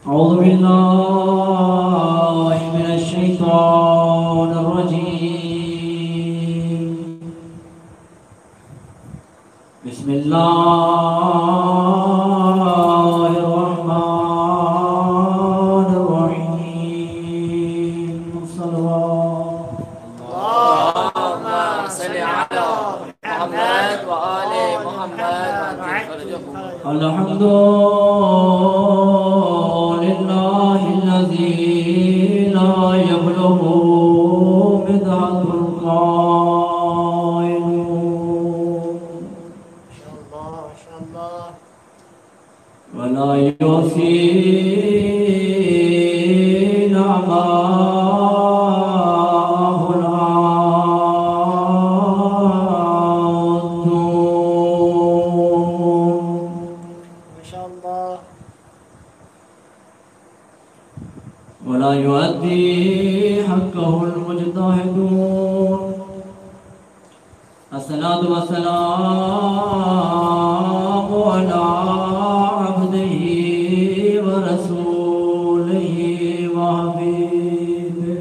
أعوذ بالله من الشيطان الرجيم. بسم الله الرحمن الرحيم. صلوات اللهم صل على محمد وآل محمد الحمد لله الذي لا يبلغ مدحة القائلون ولا يوفي نعماه العادون ولا يؤدي حقه المجتهدون. الصلاة والسلام على عبده ورسوله وحبيبه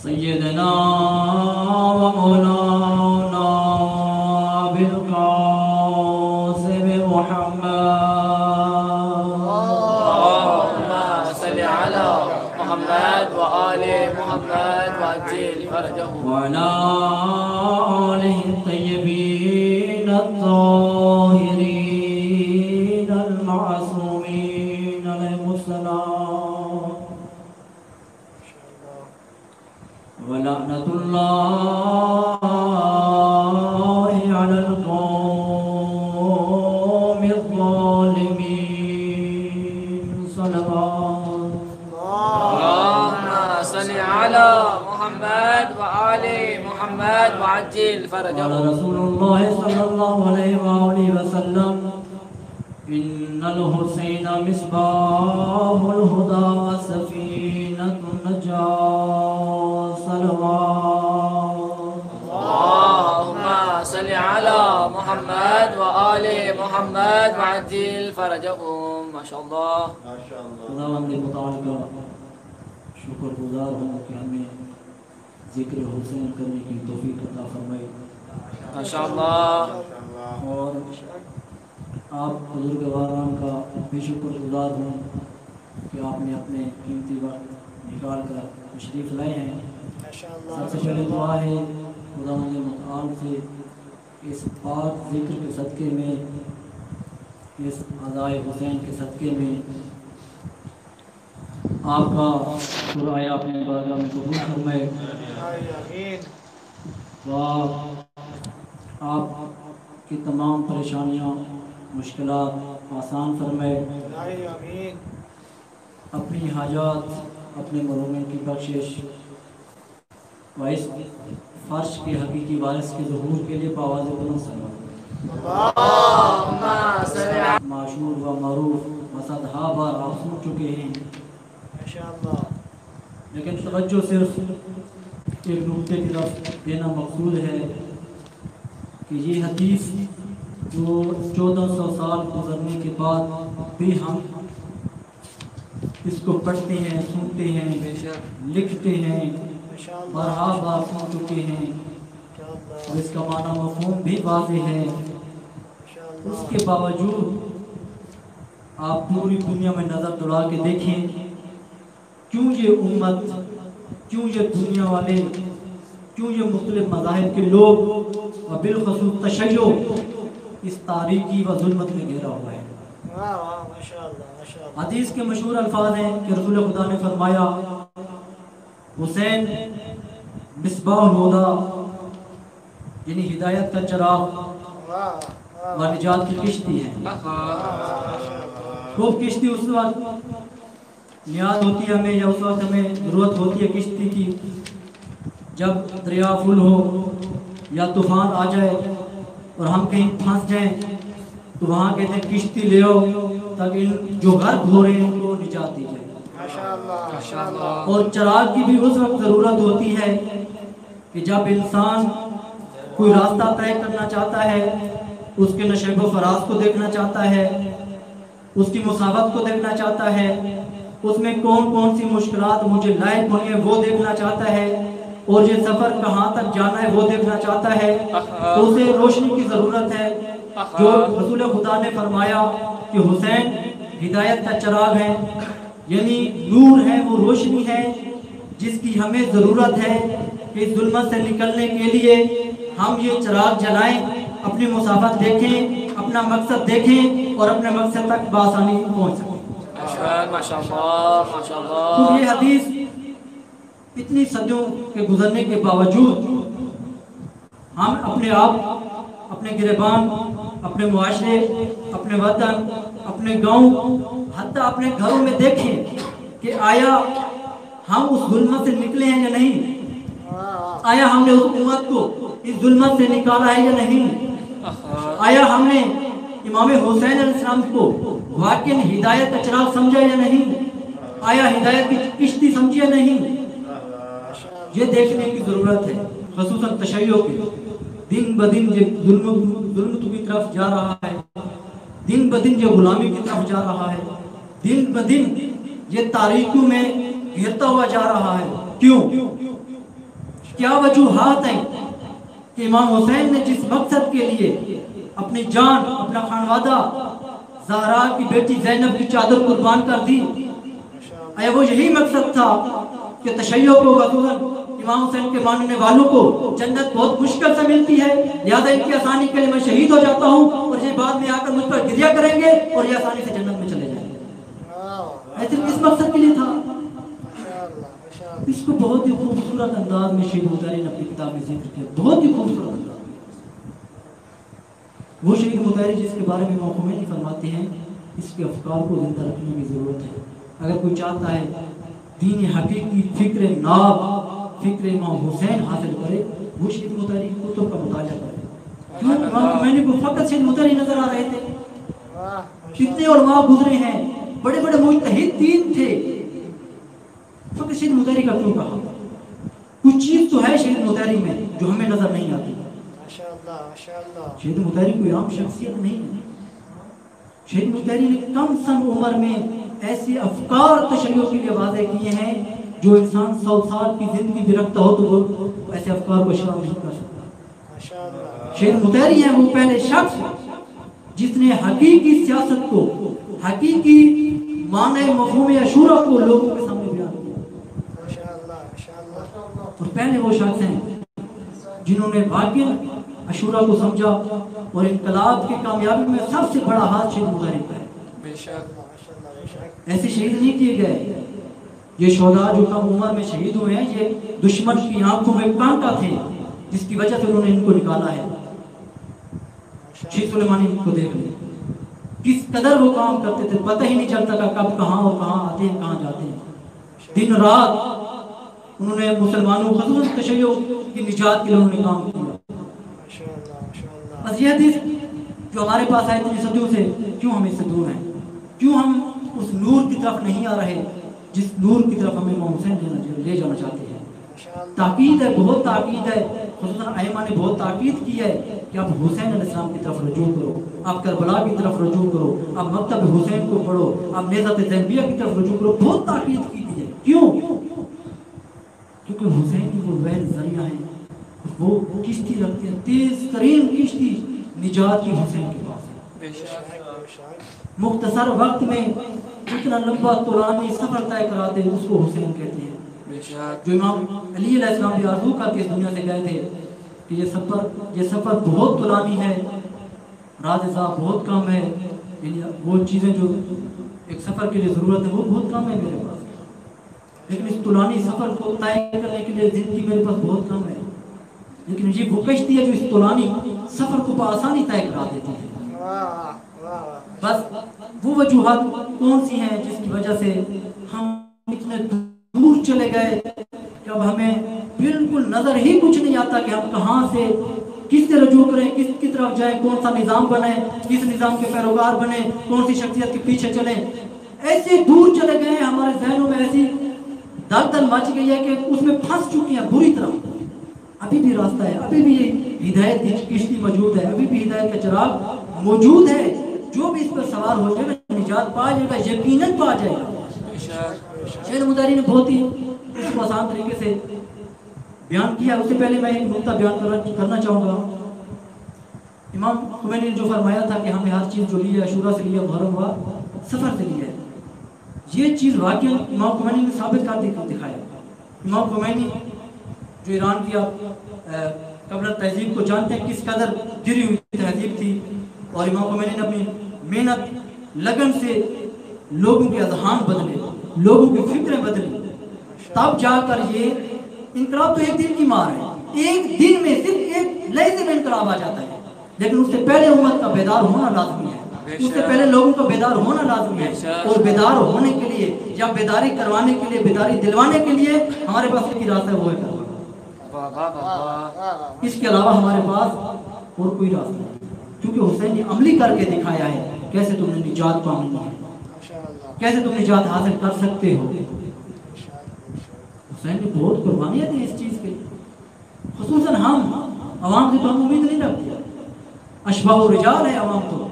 سيدنا ومولانا بالقاسم محمد محمد وآل محمد وعجل فرجهم وعلى آله الطيبين الطاهرين المعصومين عليهم السلام ولعنة الله على القوم الظالمين. صلوات على محمد وآل محمد وعجل فرجهم. قال رسول الله صلى الله عليه وآله وسلم إن الحسين مصباح الهدى وسفينة النجاة. صلوات اللهم صل على محمد وآل محمد وعجل فرجهم. ما شاء الله خداوند متعال کا شکر گزار ہوں کہ ہمیں ذکر حسین کرنے کی توفیق عطا فرمائی. ما شاء اللہ. اور آپ بزرگواران کا بھی شکر گزار ہوں کہ آپ نے اپنے قیمتی وقت نکال کر تشریف لائے ہیں. سب سے پہلے دعا ہے خداوند متعال سے اس پاک ذکر کے صدقے میں، اس عزائے حسین کے صدقے میں آپ کا دعائیں اپنے بارگاہ میں قبول فرمائے. آپ کی تمام پریشانیاں مشکلات آسان فرمائے. اپنی حاجات اپنے مرحومین کی بخشش و اس فرش کے حقیقی وارث کے ظہور کے لیے باواز بلند فرمائے. معشور و معروف صدہا بار آپ سن چکے ہیں، لیکن توجہ صرف ایک نقطے کی طرف دینا مقصود ہے کہ یہ حدیث جو 1400 سال گزرنے کے بعد بھی ہم اس کو پڑھتے ہیں، سنتے ہیں، لکھتے ہیں، بارہا بار سن چکے ہیں اور اس کا معنی مفہوم بھی واضح ہے. اس کے باوجود آپ پوری دنیا میں نظر دوڑا کے دیکھیں، کیوں یہ امت، کیوں یہ دنیا والے، کیوں یہ مختلف مذاہب کے لوگ اور بالخصوص تشیع اس تاریکی و ظلمت میں گھیرا ہوا ہے. حدیث کے مشہور الفاظ ہیں کہ رسول خدا نے فرمایا حسین مصباح الہدی یعنی ہدایت کا چراغ و نجات کی کشتی ہے. خوب کشتی اس وقت نیاز ہوتی ہے ہمیں، یا اس وقت ہمیں ضرورت ہوتی ہے کشتی کی جب دریا فل ہو یا طوفان آ جائے اور ہم کہیں پھنس جائیں تو وہاں کہتے ہیں کشتی لے آؤ تاکہ جو غرق ہو رہے ہیں ان کو نجات دی جائے. اور چراغ کی بھی اس وقت ضرورت ہوتی ہے کہ جب انسان کوئی راستہ طے کرنا چاہتا ہے، اس کے نشیب و فراز کو دیکھنا چاہتا ہے، اس کی مساوت کو دیکھنا چاہتا ہے، اس میں کون کون سی مشکلات مجھے لائق ہونی ہے وہ دیکھنا چاہتا ہے، اور یہ سفر کہاں تک جانا ہے وہ دیکھنا چاہتا ہے، تو اسے روشنی کی ضرورت ہے۔ جو رسول خدا نے فرمایا کہ حسین ہدایت کا چراغ ہے، یعنی نور ہے، وہ روشنی ہے جس کی ہمیں ضرورت ہے کہ اس ظلمت سے نکلنے کے لیے ہم یہ چراغ جلائیں، اپنی مسافت دیکھیں، اپنا مقصد دیکھیں اور اپنے مقصد تک بآسانی پہنچ سکیں۔ تو یہ حدیث اتنی صدیوں کے گزرنے کے باوجود ہم اپنے آپ، اپنے گریبان، اپنے معاشرے، اپنے وطن، اپنے گاؤں، حتیٰ اپنے گھروں میں دیکھیں کہ آیا ہم اس ظلمت سے نکلے ہیں یا نہیں؟ آیا ہم نے اس امت کو اس ظلمت سے نکالا ہے یا نہیں؟ آیا ہم نے امام حسین علیہ السلام کو واقعی ہدایت کا چراغ سمجھا یا نہیں؟ آیا ہدایت کی کشتی سمجھی یا نہیں؟ یہ دیکھنے کی ضرورت ہے، خصوصاً تشیع کے دن بدن یہ ظلم کی طرف جا رہا ہے، دن بدن یہ غلامی کی طرف جا رہا ہے، دن بدن یہ تاریکیوں میں گھرتا ہوا جا رہا ہے۔ کیوں؟ کیا وجوہات ہیں کہ امام حسین نے جس مقصد کے لیے اپنی جان، اپنا خانوادہ، زہرا کی بیٹی زینب کی چادر قربان کر دی؟ آیا وہ یہی مقصد تھا کہ تشیع کو، امام حسین کے ماننے والوں کو جنت بہت مشکل سے ملتی ہے، لہذا ان کی آسانی کے لیے میں شہید ہو جاتا ہوں اور یہ بعد میں آ کر مجھ پر گریہ کریں گے اور یہ آسانی سے جنت میں چلے جائیں گے؟ ایسے اس مقصد کے لیے تھا۔ اس کو بہت ہی خوبصورت انداز میں شہید مطہری نے اپنی کتاب میں ذکر کیا، بہت ہی خوبصورت انداز۔ وہ شہید مطہری جس کے بارے میں امام خمینی فرماتے ہیں اس کے افکار کو زندہ رکھنے کی ضرورت ہے۔ اگر کوئی چاہتا ہے دین حقیقی فکر ناب، فکر امام حسین حاصل کرے، وہ شہید مطہری کی کتب کا مطالعہ کرے۔ کیوں؟ امام خمینی کو فقط شہید مطہری نظر آ رہے تھے؟ کتنے علماء گزرے ہیں، بڑے بڑے مجتہد دین تھے، فقط شہید مطہری کا کیوں کہا؟ کچھ چیز تو ہے شہید مطہری میں جو ہمیں نظر نہیں آتی۔ شہید مطہری کوئی عام شخصیت نہیں ہے۔ شہید مطہری نے کم سن عمر میں ایسے افکار تشیع کے لیے واضح کیے ہیں جو انسان 100 سال کی زندگی بھی رکھتا ہو تو وہ ایسے افکار کو شامل نہیں کر سکتا۔ شہید مطہری ہیں وہ پہلے شخص جس نے حقیقی سیاست کو، حقیقی معنی مفہوم عشورہ کو لوگوں کے سامنے بیان کیا، اور پہلے وہ شخص ہیں جنہوں نے واقعی عشورہ کو سمجھا، اور انقلاب کی کامیابی میں سب سے بڑا ہاتھ شہید مطہری کا ہے۔ ایسے شہید نہیں کیے گئے، یہ شہداء جو کم عمر میں شہید ہوئے ہیں یہ دشمن کی آنکھوں میں کانٹا تھے جس کی وجہ سے انہوں نے ان کو نکالا ہے۔ شہید سلیمانی کو دیکھ لیں، کس قدر وہ کام کرتے تھے، پتہ ہی نہیں چلتا کہ کب کہاں اور کہاں آتے ہیں کہاں جاتے ہیں۔ دن رات انہوں نے مسلمانوں خصوصاً تشیع کی نجات کے لیے انہوں نے کام کیا۔ بس یہ حدیث جو ہمارے پاس ہے اتنی صدیوں سے، کیوں ہم اس سے دور ہیں؟ کیوں ہم اس نور کی طرف نہیں آ رہے جس نور کی طرف ہمیں امام حسین لے جانا چاہتے ہیں؟ تاکید ہے، بہت تاکید ہے، خصوصاً ائمہ نے بہت تاکید کی ہے کہ آپ حسین علیہ السلام کی طرف رجوع کرو، آپ کربلا کی طرف رجوع کرو، آپ مکتب حسین کو پڑھو، آپ نیزۃ زینبیہ کی طرف رجوع کرو، بہت تاکید کی ہے۔ کیوں؟ کیونکہ حسین کی وہ وحی ذریعہ ہیں، وہ کشتی رکھتے ہیں، تیز ترین کشتی نجات کی حسین کے پاس ہے۔ مختصر وقت میں اتنا لمبا طولانی سفر طے کراتے ہیں، اس کو حسین کہتے ہیں۔ جو امام علی علیہ السلام بھی آرزو کر کے اس دنیا سے گئے تھے کہ یہ سفر بہت طولانی ہے، رازداں بہت کم ہے، یعنی وہ چیزیں جو ایک سفر کے لیے ضرورت ہے وہ بہت کم ہے میرے پاس، لیکن اس طولانی سفر کو طے کرنے کے لیے زندگی میرے پاس بہت کم ہے، لیکن یہ وہ کشتی ہے جو اس طولانی سفر کو بآسانی طے کرا دیتی ہے۔ بس وہ وجوہات کون سی ہیں جس کی وجہ سے ہم اتنے دور چلے گئے کہ اب ہمیں بالکل نظر ہی کچھ نہیں آتا کہ ہم کہاں سے کس سے رجوع کریں، کس کی طرف جائیں، کون سا نظام بنے، کس نظام کے پیروکار بنے، کون سی شخصیت کے پیچھے چلیں۔ ایسے دور چلے گئے ہیں، ہمارے ذہنوں میں دلدل مچ گئی ہے کہ اس میں پھنس چکی ہیں بری طرح. ابھی بھی راستہ ہے, ابھی بھی ہدایت کی کشتی موجود ہے, ابھی بھی ہدایت کا چراغ موجود ہے. جو بھی اس پر سوار ہو جائے گا نجات پا جائے گا, یقیناً پا جائے گا. شیخ مداری نے بہت ہی اس کو آسان طریقے سے بیان کیا. اس سے پہلے میں ایک نقطہ بیان کرنا چاہوں گا. امام خمینی نے جو فرمایا تھا کہ ہم نے ہر چیز جو لی ہے عاشورہ سے لیا, محرم ہوا, سفر سے لیا ہے, یہ چیز واقعی امام خمینی نے ثابت کر دکھایا. امام خمینی جو ایران کی آپ قبل تہذیب کو جانتے ہیں کس قدر گری ہوئی تہذیب تھی, اور امام خمینی نے اپنی محنت لگن سے لوگوں کے اذہان بدلے, لوگوں کی فکریں بدلی, تب جا کر یہ انقلاب. تو ایک دن کی مار ہے, ایک دن میں صرف ایک لہجے میں انقلاب آ جاتا ہے, لیکن اس سے پہلے امت کا بیدار ہونا لازمی ہے, اس سے پہلے لوگوں کا بیدار ہونا لازمی ہے. اور بیدار ہونے کے لیے یا بیداری کروانے کے لیے, بیداری دلوانے کے لیے ہمارے پاس ایک ہی راستہ ہے, وہ ہے. اس کے علاوہ ہمارے پاس اور کوئی راستہ نہیں, کیونکہ حسین نے عملی کر کے دکھایا ہے کیسے تم نے نجات پانی ہے, کیسے تم نجات حاصل کر سکتے ہو. حسین نے بہت قربانیاں دی اس چیز کے, خصوصاً ہم عوام سے تو ہم امید نہیں رکھتے. اشباح و رجال ہے عوام تو,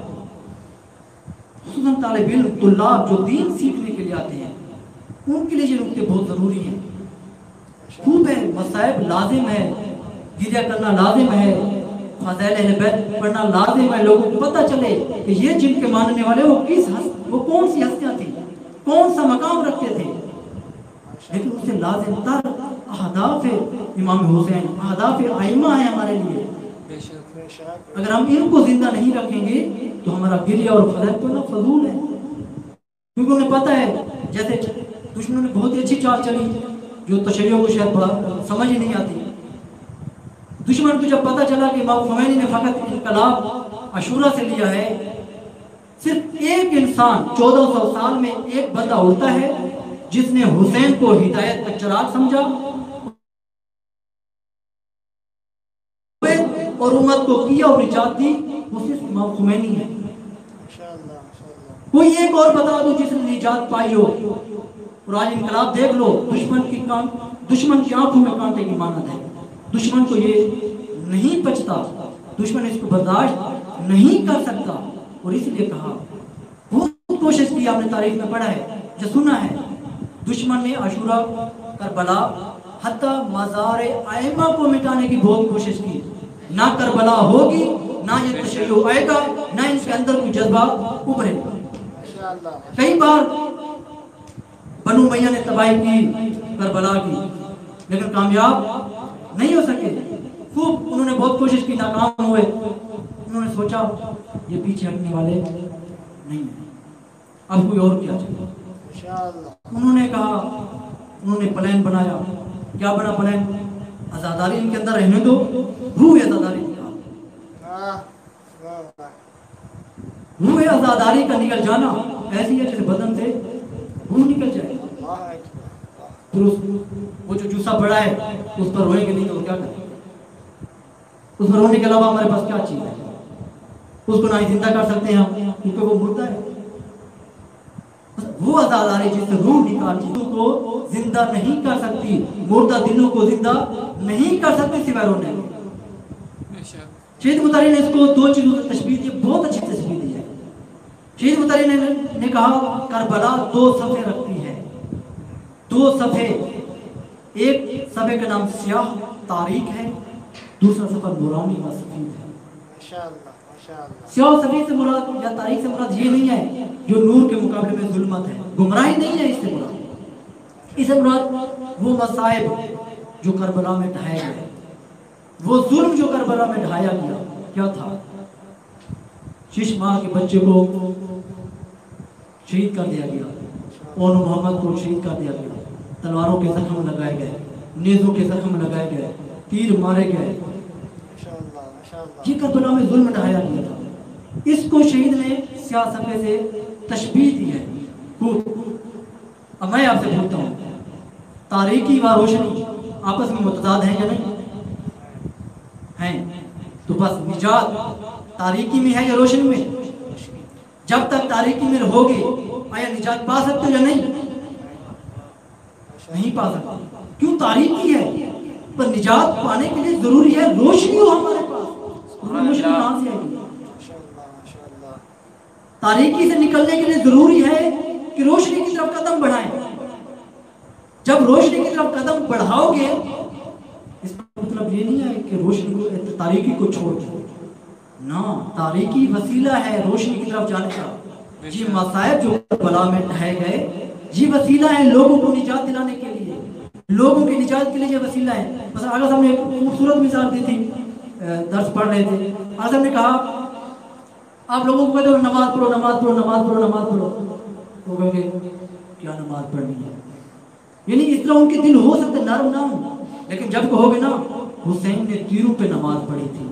خصوصاً طالب علم طلاب جو دین سیکھنے کے لیے آتے ہیں, ان کے لیے یہ نکتے بہت ضروری ہیں. خوب ہے, مصائب لازم ہے, گریہ کرنا لازم ہے, فضائل اہل بیت پڑھنا لازم ہے, لوگوں کو پتہ چلے کہ یہ جن کے ماننے والے وہ کون سی ہستیاں تھیں, کون سا مقام رکھتے تھے. لیکن اس سے لازم تر اہداف امام حسین, اہداف ائمہ ہیں ہمارے لیے. اگر ہم ان کو زندہ نہیں رکھیں گے تو ہمارا گریہ اور فضائل پڑھنا فضول ہے. کیونکہ انہیں پتہ ہے, جیسے دشمنوں نے بہت ہی اچھی چال چلی جو تشیعوں کو شاید سمجھ ہی نہیں آتی. دشمن کو جب پتہ چلا کہ امام خمینی نے فقط انقلاب عاشورہ سے لیا ہے, صرف ایک انسان 1400 سال میں ایک بندہ ہوتا ہے جس نے حسین کو ہدایت کا چراغ سمجھا اور امت کو کیا اور نجات دی, وہ صرف امام خمینی ہے. کوئی ایک اور بتا دو جس نے نجات پائی ہو. اور آج انقلاب دیکھ لو, دشمن کی آنکھوں میں کانٹے کی مانند ہے. دشمن کو یہ نہیں پچتا, دشمن اس کو برداشت نہیں کر سکتا. اور اس لیے کہا, بہت کوشش کی, آپ نے تاریخ میں پڑھا ہے, جو سنا ہے, دشمن نے عاشورہ, کربلا, حتیٰ مزار ائمہ کو مٹانے کی بہت کوشش کی. نہ کربلا ہوگی, نہ یہ تشیع آئے گا, نہ ان کے اندر کوئی جذبہ ابھرے گا. کئی بار بنو امیہ نے تباہی کی کربلا کی, لیکن کامیاب نہیں ہو سکے. خوب انہوں نے بہت کوشش کی, ناکام ہوئے. انہوں نے سوچا یہ پیچھے ہٹنے والے نہیں ہیں, اب کوئی اور کیا چاہیے. انہوں نے کہا, انہوں نے پلان بنایا. کیا بنا پلان؟ آزاداری ان کے اندر رہنے دو, روح آزاداری نکال. روح آزاداری کا نکل جانا ایسی ہے جیسے بدن سے روح نکل جائے. پھر وہ جو جوسا پڑا ہے اس پر روئیں گے نہیں تو کیا کریں؟ اس پر رونے کے علاوہ ہمارے پاس کیا چیز ہے؟ اس کو نہ ہی زندہ کر سکتے ہیں ہم, کیونکہ وہ مردہ ہے. وہ آزاداری جس سے روح نکال چیزوں کو زندہ نہیں کر سکتی, مردہ دلوں کو زندہ نہیں کر سکتی سوائے رونے. شہید مطہری نے اس کو دو چیزوں سے تشبیہ دی, بہت اچھی تشبیہ دی ہے. شہید مطہری نے کہا کربلا 2 صفحے رکھتی ہے, 2 صفحے. ایک صفحے کا نام سیاہ تاریخ ہے, دوسرا صفحہ نورانی و سفید ہے. سیاہ سفید سے مراد یا تاریخ سے مراد یہ نہیں ہے جو نور کے مقابلے میں ظلمت ہے, گمراہی نہیں ہے اس سے مراد. اس سے مراد وہ مصائب جو کربلا میں ڈھائے گئے, وہ ظلم جو کربلا میں ڈھایا گیا. کیا تھا؟ 6 ماہ کے بچے کو شہید کر دیا گیا, اون محمد کو شہید کر دیا گیا, تلواروں کے زخم لگائے گئے, نیزوں کے زخم لگائے گئے, تیر مارے گئے. یہ کربلا میں ظلم ڈھایا گیا تھا. اس کو شہید نے سیاہ صفحے سے تشبیہ دی ہے. اب میں آپ سے پوچھتا ہوں, تاریکی و روشنی آپس میں متضاد ہیں یا نہیں ہیں؟ تو بس نجات تاریکی میں ہے یا روشنی میں؟ جب تک تاریکی میں ہوگے آیا نجات پا سکتے یا نہیں؟ نہیں پا سکتے. کیوں؟ تاریکی ہے. پر نجات پانے کے لیے ضروری ہے روشنی ہو ہمارے پاس. روشنی کہاں سے آئے گی؟ تاریکی سے نکلنے کے لیے ضروری ہے کہ روشنی کی طرف قدم بڑھائیں. جب روشنی کی طرف قدم بڑھاؤ گے، اس کا مطلب یہ نہیں ہے کہ روشنی کو، تاریکی کو چھوڑ دو. نہ، تاریکی وسیلہ ہے روشنی کی طرف جانے کا. یہ مصائب جو بلا میں ڈھائے گئے، یہ وسیلہ ہے لوگوں کو نجات دلانے کے لیے، لوگوں کی نجات کے لیے یہ وسیلہ ہے. مثلا آغا صاحب نے ایک خوبصورت مثال دی تھی، درس پڑھ رہے تھے. آغا صاحب نے کہا آپ لوگوں کو کہتے ہو نماز پڑھو نماز پڑھو نماز پڑھو نماز پڑھو، وہ کہیں گے کیا نماز پڑھنی ہے. یعنی اس طرح ان کے دل ہو سکتے نرم نہ ہوں، لیکن جب کہو گے نا حسین نے تیروں پہ نماز پڑھی تھی،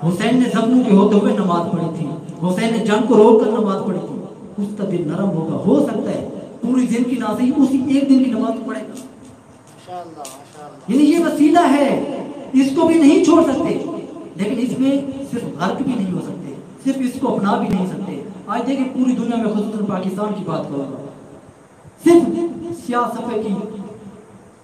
حسین نے زخموں کے ہوتے ہوئے نماز پڑھی تھی، حسین نے جنگ کو روک کر نماز پڑھی تھی، اس کا دل نرم ہوگا. ہو سکتا ہے پوری زندگی نہ صحیح اسی ایک دن کی نماز پڑھے گا. یعنی یہ وسیلہ ہے، اس کو بھی نہیں چھوڑ سکتے، لیکن اس میں صرف غرق بھی نہیں ہو سکتے، صرف اس کو اپنا بھی نہیں سکتے. آج دیکھیں پوری دنیا میں، خصوصاً پاکستان کی بات کروں گا، صرف سیاہ صفحے کی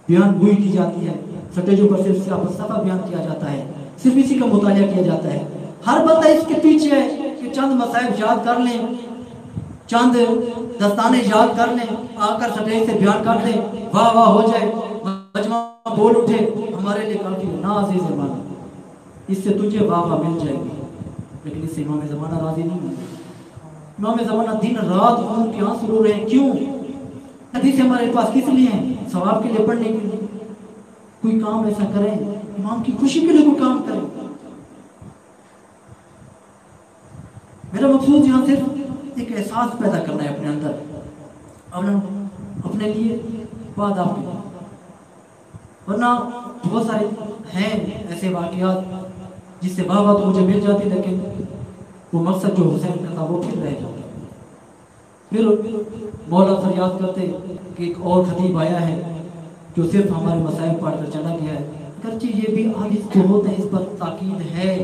بیان گوئی کی جاتی ہے، سٹیجوں پر صرف سیاہ صفحہ بیان کیا جاتا ہے، صرف اسی کا مطالعہ کیا جاتا ہے. ہر بندہ اس کے پیچھے ہے کہ چند مصائب یاد کر لیں، چند دستانے یاد کر لیں، آ کر سٹیج سے بیان کر دیں، واہ واہ ہو جائے، مجمع بول اٹھے، ہمارے لیے کافی ہے. نا عزیز زمانہ، اس سے تجھے واہ واہ مل جائے گی، لیکن اس سے امام زمانہ راضی نہیں ہوگا. امام زمانہ دن رات خون کے آنسو رو رہے ہیں. کیوں؟ حدیث ہمارے پاس کس لیے ہیں؟ ثواب کے لیے، پڑھنے کے لیے. کوئی کام ایسا کریں، امام کی خوشی کے لیے کوئی کام کریں. میرا مقصود یہاں صرف ایک احساس پیدا کرنا ہے اپنے اندر، اپنے لیے، بعد آپ کے. ورنہ بہت سارے ہیں ایسے واقعات جس سے واہ واہ تو مجھے مل جاتی، لیکن وہ مقصد جو حسین کا تھا وہ پھر رہ جاتا. پھر مولا فریاد کرتے کہ ایک اور خطیب آیا ہے جو صرف ہمارے مسائل پڑھ کر چلا گیا ہے. اگرچہ یہ بھی حدیث کو ہوتا ہے، اس پر تاکید ہے،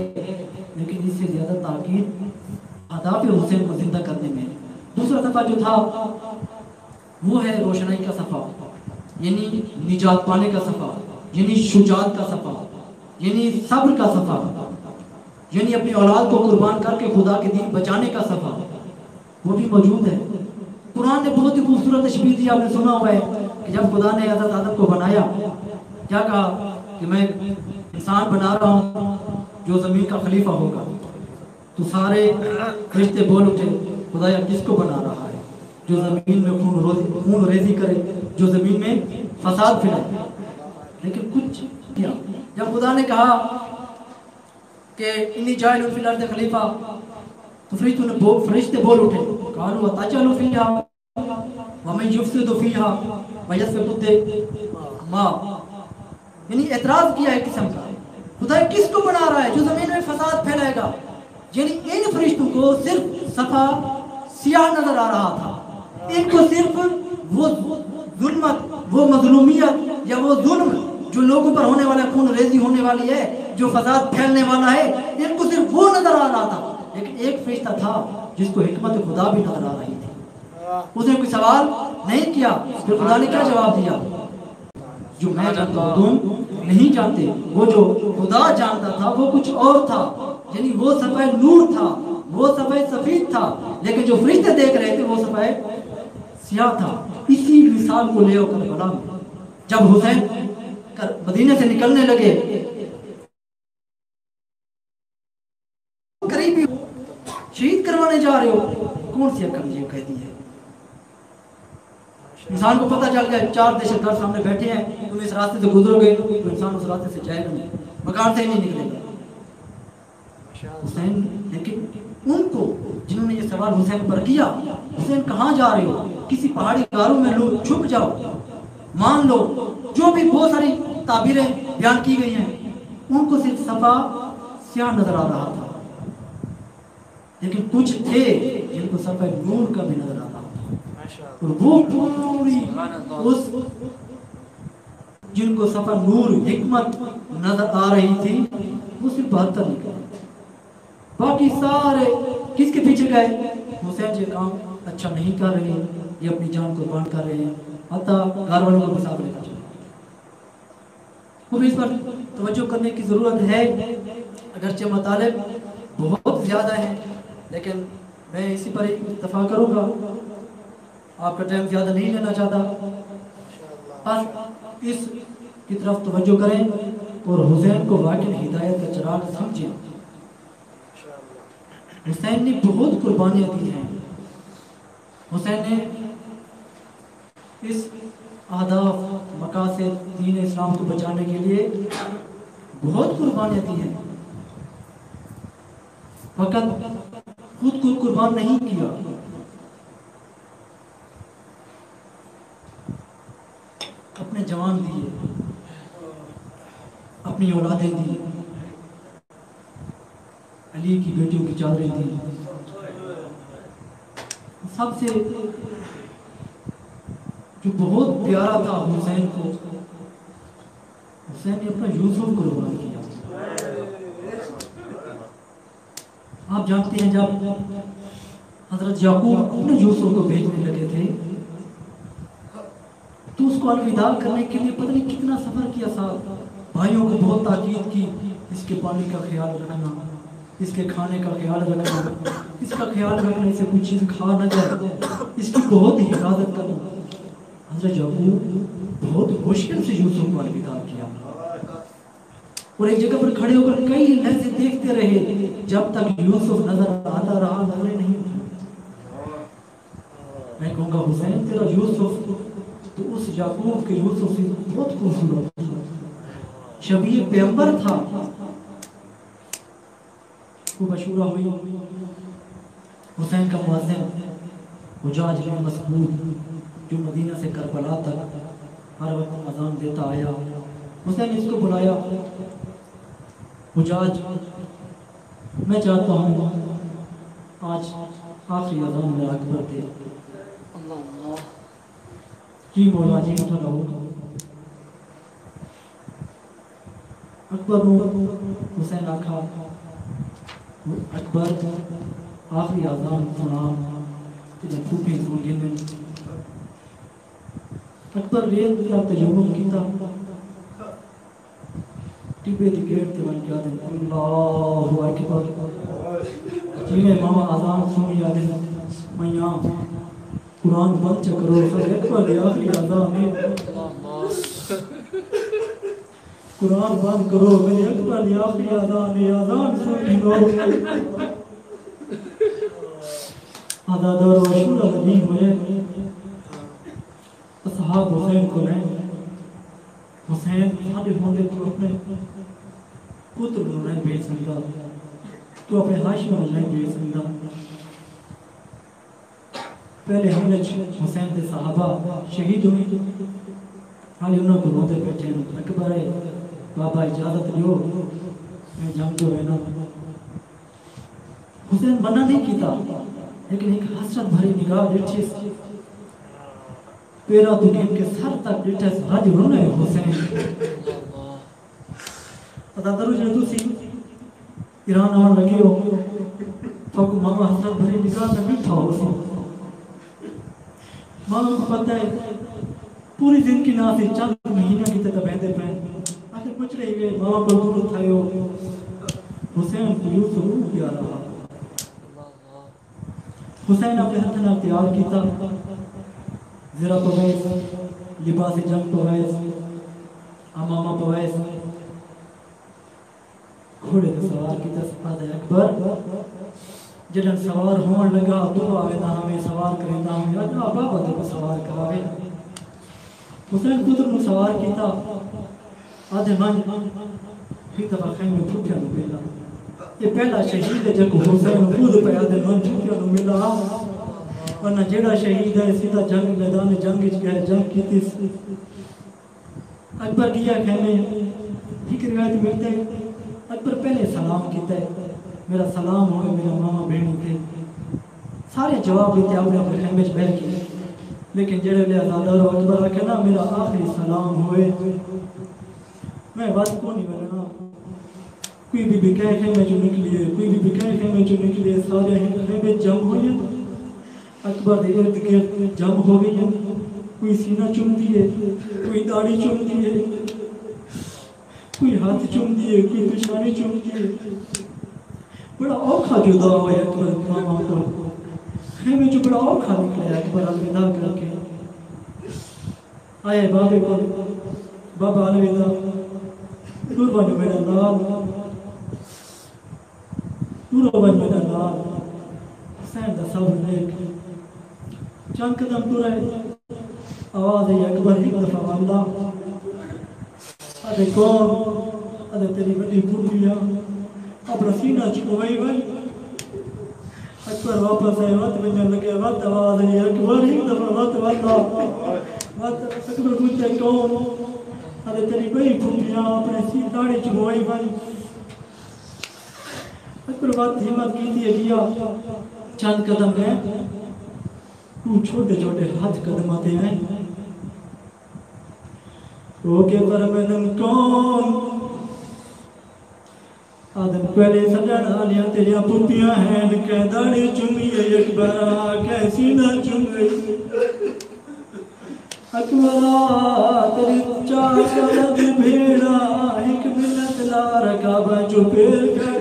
لیکن اس سے زیادہ تاکید آداب حسین کو زندہ کرنے میں. دوسرا صفحہ جو تھا وہ ہے روشنائی کا صفحہ، یعنی نجات پانے کا صفحہ، یعنی شجاعت کا صفحہ، یعنی صبر کا صفحہ، یعنی اپنی اولاد کو قربان کر کے خدا کے دین بچانے کا صفحہ، وہ بھی موجود ہے. قرآن نے بہت ہی خوبصورت تشبیہ دی، آپ نے سنا ہوا ہے کہ جب خدا نے حضرت آدم کو بنایا، کیا کہا کہ میں انسان بنا رہا ہوں جو زمین کا خلیفہ ہوگا. تو سارے فرشتے بول اٹھے خدایا کس کو بنا رہا ہے جو زمین میں خون ریزی کرے، جو زمین میں فساد پھیلائے. لیکن کچھ کیا جب خدا نے کہا کہ انی جاعل فی الارض خلیفہ، تو فرشتے بول اٹھے قالوا اتجعل فیہا ومن یفسد فیہا ویسفک الدماء. یعنی اعتراض کیا ہے قسم کا، خدا کس کو بنا رہا ہے جو زمین میں فساد پھیلائے گا. یعنی ان فرشتوں کو صرف صفحہ سیاہ نظر آ رہا تھا، ان کو صرف وہ ظلمت، وہ مظلومیت یا وہ ظلم جو لوگوں پر ہونے والا، خون ریزی ہونے والی ہے، جو فساد پھیلنے والا ہے، ان کو صرف وہ نظر آ رہا تھا. لیکن ایک فرشتہ تھا جس کو حکمت خدا بھی نظر آ رہی تھی. اس نے کوئی سوال نہیں کیا. پھر خدا نے کیا جواب دیا؟ جو میں جانتا ہوں تم نہیں جانتے. وہ جو خدا جانتا تھا وہ کچھ اور تھا، یعنی وہ صفحہ نور تھا، وہ صفحہ سفید تھا، لیکن جو فرشتے دیکھ رہے تھے وہ صفحہ سیاہ تھا. اسی مثال کو لے کر بنا جب حسین مدینے سے نکلنے لگے، قریبی شہید کروانے جا رہے ہو، کون سی عقل یہ کہتی ہے؟ انسان کو پتہ چل گیا 4 دہشت گرد سامنے بیٹھے ہیں، تم اس راستے سے گزرو گے تو انسان اس راستے سے جائے گا نہیں، مکان سے ہی نہیں نکلے گا. حسین، لیکن ان کو جنہوں نے یہ سوال حسین پر کیا، حسین کہاں جا رہے ہو؟ کسی پہاڑی غاروں میں لو، چھپ جاؤ، مان لو. جو بھی بہت ساری تعبیریں بیان کی گئی ہیں، ان کو صرف صفحہ سیاہ نظر آ رہا تھا، لیکن کچھ تھے جن کو صفحہ نور کا بھی نظر آ رہا تھا. اور وہ پوری اس جن کو صفحہ نور حکمت نظر آ رہی تھی وہ صرف 72 نکلے. باقی سارے کس کے پیچھے گئے؟ حسین یہ کام اچھا نہیں کر رہے، یہ اپنی جان قربان کر رہے ہیں، حتیٰ گھر والوں کو بھی ساتھ لے کر چلے۔ وہ بھی اس پر توجہ کرنے کی ضرورت ہے، اگرچہ مطالب بہت زیادہ ہیں، لیکن میں اسی پر اتفاق کروں گا، آپ کا ٹائم زیادہ نہیں لینا چاہتا۔ بس اس کی طرف توجہ کریں اور حسین کو واقعی ہدایت کا چراغ سمجھیں۔ حسین نے بہت قربانیاں دی ہیں، حسین نے اس اہداف مقاصد دین اسلام کو بچانے کے لیے بہت قربانیاں دی ہیں، فقط خود کو قربان نہیں کیا، اپنے جوان دیے، اپنی اولادیں دی، علی کی بیٹیوں کی چادریں دی۔ سب سے جو بہت پیارا تھا حسین کو، حسین نے اپنا یوسف قربان کیا۔ آپ جانتے ہیں جب حضرت یعقوب اپنے یوسف کو بھیجنے لگے تھے تو اس کو الوداع کرنے کے لیے پتہ نہیں کتنا سفر کیا، ساتھ بھائیوں کو بہت تاکید کی، اس کے پانی کا خیال رکھنا، اس کے کھانے کا خیال رکھنا، اس کا خیال رکھنے سے کوئی چیز کھا نہ جائے، اس کی بہت حفاظت کرنا۔ حضرت یعقوب بہت مشکل سے یوسف کو الوداع کیا اور ایک جگہ پر کھڑے ہو کر کئی لحظے دیکھتے رہے جب تک یوسف نظر آتا رہا، نظریں نہیں اٹھی۔ میں کہوں گا حسین تیرا یوسف تو اس یعقوب کے یوسف سے بہت خوبصورت تھا، شبیہ پیغمبر تھا۔ وہ مشورہ ہوئی، حسین کا مؤذن حجاج بن مسعود جو مدینہ سے کربلا تک ہر وقت اذان دیتا آیا، حسین نے اس کو بلایا، حجاج میں چاہتا ہوں آج آخری اذان میں اکبر دے۔ جی مولا جی اٹھا رہو۔ اکبر حسین آکھا اکبر آخری اذان سنا تیرے پھوپھی سن گن۔ اکبر ریت کا تجربہ کیتا، ٹیپے دی گیٹ تے بن گیا دن اللہ اکبر، جی میں ماما اذان سنی آدھے میاں قرآن بند چکرو پھر اکبر دی آخری اذان ہے، قرآن بند کرو میرے اکبر دی آخری اذان ہے، اذان سنی لو۔ عدادار و شورہ نبی ہوئے، اصحاب حسین کو لیں، حسین سارے ہوندے تو اپنے پتر کو نہیں بھیج سکتا، تو اپنے ہاشم کو نہیں بھیج سکتا۔ پہلے حملے حسین کے صحابہ شہید ہوئی، حالی انہوں کو روتے بیٹھے ہیں، اکبر ہے بابا اجازت لیو میں جنگ جو ہے نا۔ حسین منع نہیں کیتا، لیکن ایک حسرت بھری نگاہ دیکھے پیرا تو گیم کے سر تک ڈیٹا سہاج رونا ہے حسین۔ پتا درو جنو سی ایران آن لگے ہو تو ماما حسرت بھری نگاہ میں بیٹھا ہو حسین۔ ماما کو پتہ ہے پوری زندگی نہ سے چند مہینہ کی تک بہتے پہ آخر کچھ رہی گئے، ماما کو دور تھائے ہو حسین کو یوسف روح کیا رہا۔ حسین اپنے ہتھنا تیار کیتا، زرہ پویس، لباس جنگ پویس، امامہ پویس، گھوڑے کے سوار کی تصفاد اکبر جنن سوار ہون لگا تو آوے نہ ہمیں سوار کریں ہوں یا نہ بابا دے کو سوار کراوے۔ حسین پتر کو سوار کیتا، آدھے من پھر دفعہ خیمے پھوٹیا نو بیلا، یہ پہلا شہید ہے جب حسین خود پہ آدھے من پھوٹیا نو ملا، ورنہ جیڑا شہید ہے سیدھا جنگ میدان جنگ گیا جنگ کی تیس۔ اکبر کیا خیمے ایک روایت ملتے اکبر پہلے سلام کیتا ہے، میرا سلام ہوئے میرا ماما بہنی تھے، سارے جواب دیتے اپنے اپنے خیمے بیٹھ کے، لیکن جڑے لے آزادار و اکبر رکھے نا میرا آخری سلام ہوئے، میں بات کو نہیں بننا، کوئی بھی کہے خیمے جو نکلیے، کوئی بھی کہے خیمے جو نکلیے، سارے خیمے جنگ ہوئے، اکبر دے ارد گرد جم ہو گئی ہے، کوئی سینہ چوم دیے، کوئی داڑھی چوم دیے، کوئی ہاتھ چوم دیے، کوئی پیشانی چوم دیے. بڑا اوکھا جدا ہوئے اکبر ماما کو، خیمے جو بڑا اوکھا نکلے اکبر الوداع کر کے آئے بابے کو. بابا الوداع، قربان میرا لال، قربان میرا لال. حسین دا صبر دیکھ چند قدم تو رہے، آواز ہے اکبر ایک دفعہ اللہ ادھے کون ادھے تیری بڑی پھوپھیاں اب رسینہ چکوئی بھائی. اکبر واپس آئے وقت بننے لگے وقت آواز ہے اکبر ایک دفعہ وقت اکبر پوچھتے کون ادھے تیری بڑی پھوپھیاں اپنے سیدھاڑی چکوئی بھائی. اکبر بات ہمت کی تھی گیا چند قدم ہے تو چھوٹے چھوٹے ہاتھ قدم آتے ہیں. روکے فرمینن کون آدم پہلے سجن آلیاں تیریاں پوپیاں ہیں کہ داڑھی چمی ہے اکبرا کیسی نہ چم گئی. اکبرا تیری چار سالت بھیڑا ایک منت لا رکابہ جو پیر کر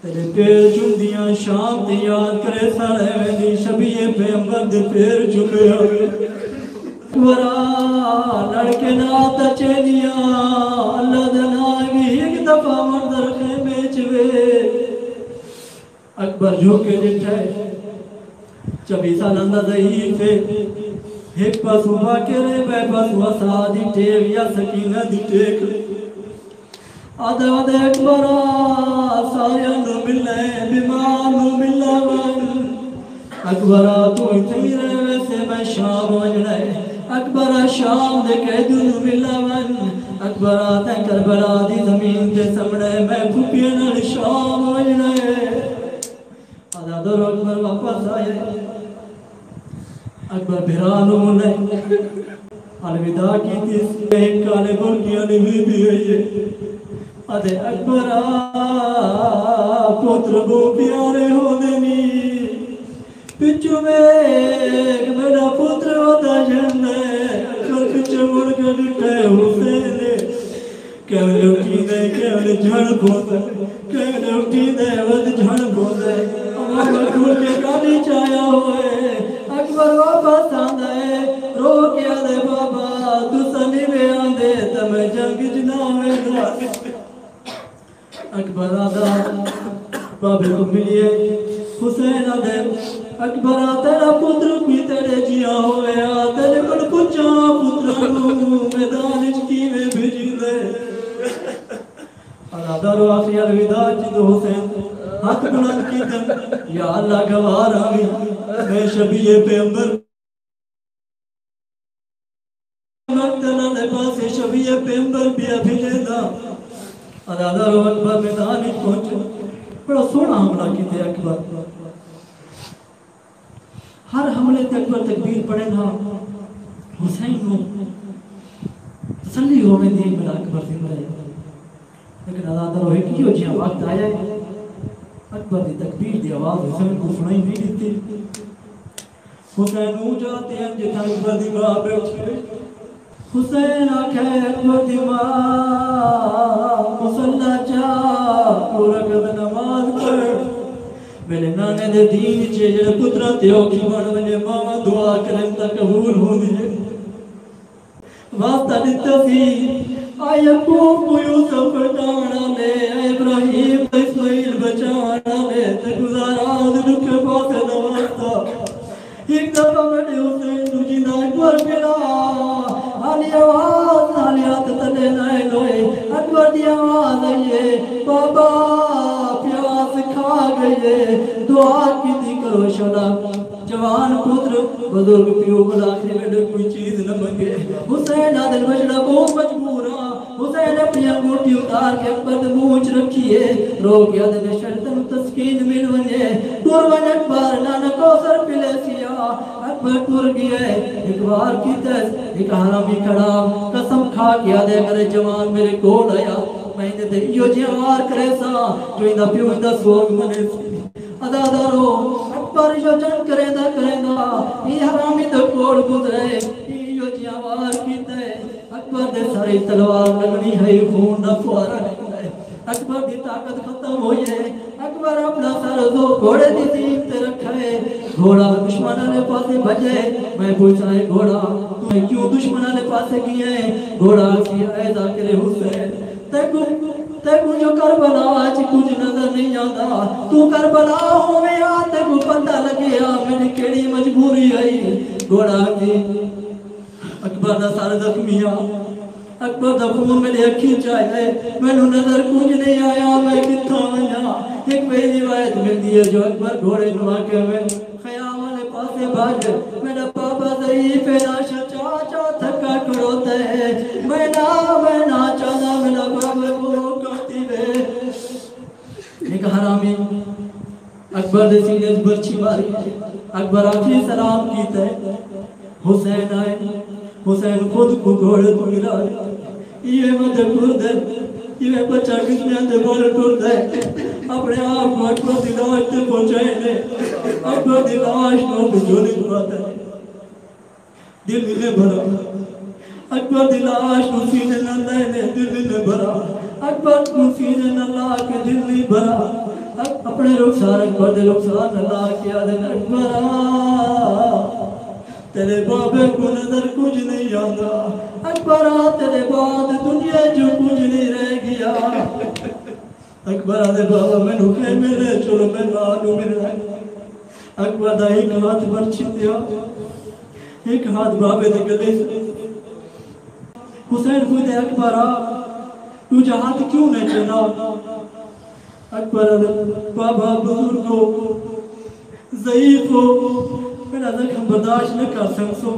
تیرے پیر چم دیاں شام تے یاد کرے سارے ویدی شبیہ پیمبر دے پیر چمے ہوئے. اکبرا لڑکے ناتا چینیاں اللہ دناگی ایک دفعہ مردر خیمے چوے. اکبر جھوکے جٹھائے 24 سال اندہ ضعیف ہے ایک پاس ہوا کرے بے پاس ہوا سادی ٹیک یا سکینہ دی ٹیک. آدھے آدھے اکبرا سارے نو ملنے بیمار نو ملنے ون. اکبرا تو اتنی رہے ویسے میں شام وجڑے اکبرا شام دے قیدو نو ملنے ون. اکبرا تے کربلا دی زمین دے سمڑے میں پھوپیاں نال شام وجڑے. آدھا دور اکبر واپس آئے اکبر بھرانو ملے الوداع کی تیس ایک کالے برکیاں نوی بھی ہوئیے. آدھے اکبرا پتر بو پیارے ہو دینی پچھو میں ایک میرا پتر ہوتا جھنڈے اکبر پچھو مڑ کے ڈٹھے حسینے کیوے اٹھی دے کیوے جھڑ بھوندے کیوے اٹھی دے ود جھڑ بھوندے. اکبر کھول کے گاڑی چایا ہوئے اکبر واپس آندے رو کے آدھے بابا تو سنی میں آندے تم جنگ جنا میں دا. اکبر آدھا بابے کو ملیے حسین آدھے اکبر تیرا پتر بھی تیرے جیا ہوئے تیرے کل پچھا پترانو میدان چکی میں بھیجی دے. آدھا رو آخری الوداع جدو حسین ہاتھ بلند کی دن یا اللہ گوار آمین میں شبیہ پیمبر مقتلہ لے پاسے شبیہ پیمبر بھی ابھیلے دا. آدھا رو اکبر میدان ہی پہنچے بڑا سونا حملہ کی تھے اکبر. ہر حملے تے اکبر تکبیر پڑھے نا حسین نو تسلی ہوئے دے میرا اکبر زندہ ہے. لیکن آدھا رو ایک ہی جہاں وقت آیا ہے اکبر دی تکبیر دی آواز حسین کو سنائی نہیں دیتی. حسین ہو جاتے ہیں جتنا اکبر دی ماں بیٹھے. حسین آکھے اکبر دی ماں مسلح چاہ پورا قد نماز پڑھ میرے نانے دے دین چے جڑے پترہ تیو کی بڑھ میرے ماما دعا کریں تا قبول ہو دیئے. واسطہ دیتا سی آئے یعقوب کو یوسف بچانا لے آئے ابراہیم کو اسماعیل بچانا لے تے گزارا دلکے پاسے دواستا. ایک دفعہ میرے حسین تجھی نا اکبر پھرا حالی آواز حالی آت تلے نائے لوئے اکبر دی آواز آئیے بابا پیاس کھا گئے دعا کی دی کرو شلا. جوان پتر بزرگ پیو بلا کے میرے کوئی چیز نہ منگے. حسین آدھل بچڑا بہت مجبورا حسین اپنی انگوٹی اتار کے اکبر دے مونچ رکھیے رو کے آدھل شرطن تسکین مل ونجے دور ون اکبر نانا کوثر پلے سیا. اکبر ٹور گیا ایک بار کی تیس ایک حرامی کھڑا قسم کھا کیا دے میرے جوان میرے کول آیا میں نے دے یہ جوار کرے سا جو اندہ پیو اندہ سوگ منے سی. ادا دارو اکبر جو جنگ کریندا یہ حرامی تو کول گزرے یہ جی آواز کیتے اکبر دے ساری تلوار لگنی ہے خون نہ فوارا نکلے اکبر دی طاقت ختم ہوئی ہے اکبر اپنا سر دو گھوڑے دی سیٹ تے رکھے گھوڑا دشمن والے پاسے بھجے میں پوچھا ہے گھوڑا تمہیں کیوں دشمن والے پاسے کیے گھوڑا کی اے ذاکر حسین تیکو جو کربلا آج کچھ نظر نہیں آتا تو کربلا ہوئے تیکو پتہ لگے میری کیڑی مجبوری آئی گھوڑا کی اکبر دا سارا زخمیہ اکبر دا خون میرے اکھی چاہے میں نو نظر کچھ نہیں آیا میں کتھا آیا ایک بے روایت ملتی ہے جو اکبر گھوڑے نو آکے میں خیام والے پاسے بھاج میرا پاپا ضعیف ہے ناشا چاچا تھکا کروتا ہے میں نا چاہتا میرا بابا کو کرتی ہے ایک حرامی اکبر دے سینے برچی ماری اکبر آخری سلام کیتا ہے حسین آئے حسین خود کو گھوڑے کو گرا یہ مجھے کرد ہے یہ بچہ کتنے اندے بولے کرد ہے اپنے آپ کو اکبر دی لاش تے پہنچائے نے اکبر دی لاش کو بجھولی بات ہے دل میں بھرا اکبر دی لاش کو سینے نہ لے دل میں بھرا اکبر کو سینے نہ لا کے دل میں بھرا اپنے رخسار اکبر دے رخسار نہ لا کے آدھے اکبر تیرے بابے کو نظر کچھ نہیں آتا اکبر تیرے بعد دنیا جو کچھ نہیں رہ گیا اکبر آدھے بابا میں نکلے میرے چلو میں نالو میرے اکبر دا ایک ہاتھ برچی دیا ایک ہاتھ بابے دے گلے حسین خود اکبر تو جہاں کیوں نہیں چنا اکبر آدھے بابا بزرگ ہو ضعیف ہو میرا زخم برداشت نہ کر سکسو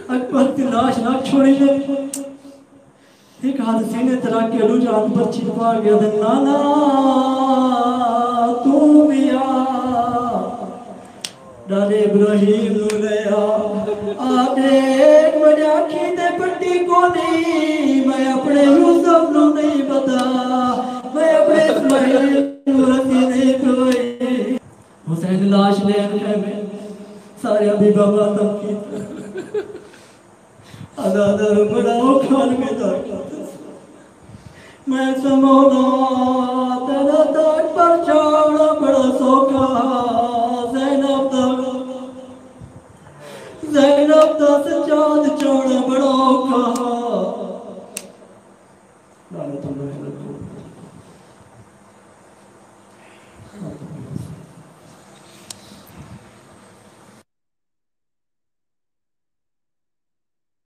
اکبر کی لاش نہ چھوڑی لے ایک ہاتھ سینے ترا کے لو جان پر چھپا گیا دے نانا تو بھی ڈالے ابراہیم نو لیا آدھے مجھے آنکھی دے پٹی کو نہیں میں اپنے یوسف نو نہیں بتا میں اپنے اسماعیل نو رسی نہیں کوئی حسین لاش لے آنے میں سارے ابھی بابا تم کی ادادر بڑاؤ کھان میں داکتا میں سمولا تیرا تاک پر چاوڑا بڑا سوکا